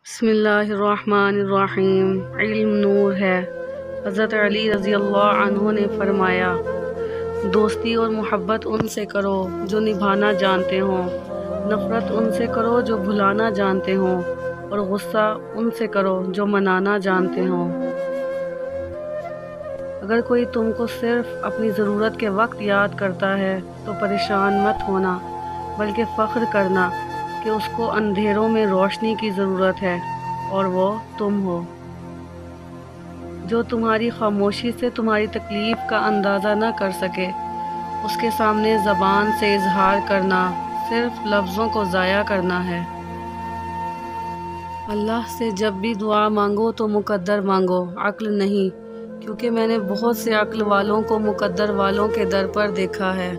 بسم اللہ الرحمن الرحیم۔ علم نور ہے۔ حضرت علی رضی اللہ عنہ نے فرمایا، دوستی اور محبت ان سے کرو جو نبھانا جانتے ہوں، نفرت ان سے کرو جو بھلانا جانتے ہوں، اور غصہ ان سے کرو جو منانا جانتے ہوں۔ اگر کوئی تم کو صرف اپنی ضرورت کے وقت یاد کرتا ہے تو پریشان مت ہونا، بلکہ فخر کرنا کہ اس کو اندھیروں میں روشنی کی ضرورت ہے، اور وہ تم ہو۔ جو تمہاری خاموشی سے تمہاری تکلیف کا اندازہ نہ کر سکے، اس کے سامنے زبان سے اظہار کرنا صرف لفظوں کو ضائع کرنا ہے۔ اللہ سے جب بھی دعا مانگو تو مقدر مانگو، عقل نہیں، کیونکہ میں نے بہت سے عقل والوں کو مقدر والوں کے در پر دیکھا ہے۔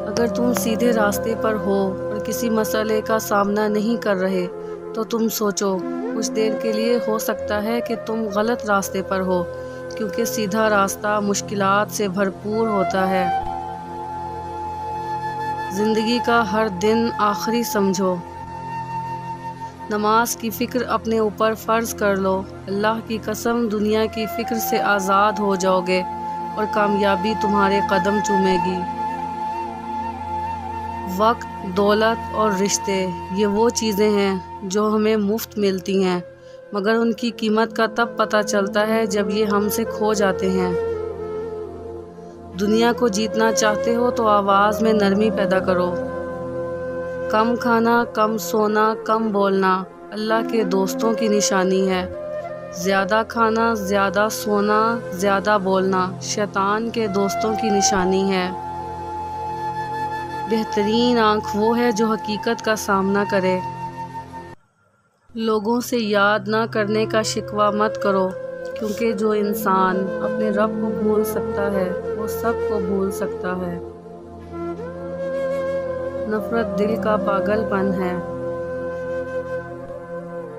اگر تم سیدھے راستے پر ہو اور کسی مسئلے کا سامنا نہیں کر رہے تو تم سوچو، کچھ دیر کے لیے ہو سکتا ہے کہ تم غلط راستے پر ہو، کیونکہ سیدھا راستہ مشکلات سے بھرپور ہوتا ہے۔ زندگی کا ہر دن آخری سمجھو۔ نماز کی فکر اپنے اوپر فرض کر لو، اللہ کی قسم دنیا کی فکر سے آزاد ہو جاؤ گے اور کامیابی تمہارے قدم چومے گی۔ وقت، دولت اور رشتے یہ وہ چیزیں ہیں جو ہمیں مفت ملتی ہیں، مگر ان کی قیمت کا تب پتہ چلتا ہے جب یہ ہم سے کھو جاتے ہیں۔ دنیا کو جیتنا چاہتے ہو تو آواز میں نرمی پیدا کرو۔ کم کھانا، کم سونا، کم بولنا اللہ کے دوستوں کی نشانی ہے۔ زیادہ کھانا، زیادہ سونا، زیادہ بولنا شیطان کے دوستوں کی نشانی ہے۔ بہترین آنکھ وہ ہے جو حقیقت کا سامنا کرے۔ لوگوں سے یاد نہ کرنے کا شکوہ مت کرو، کیونکہ جو انسان اپنے رب کو بھول سکتا ہے وہ سب کو بھول سکتا ہے۔ نفرت دل کا پاگل پن ہے۔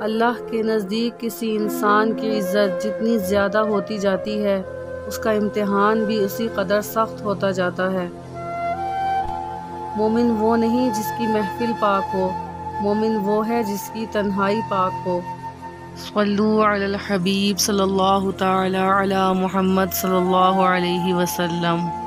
اللہ کے نزدیک کسی انسان کی عزت جتنی زیادہ ہوتی جاتی ہے، اس کا امتحان بھی اسی قدر سخت ہوتا جاتا ہے۔ مومن وہ نہیں جس کی محفل پاک ہو، مومن وہ ہے جس کی تنہائی پاک ہو۔ صلو علی الحبیب صلی اللہ تعالی علی محمد صلی اللہ علیہ وسلم۔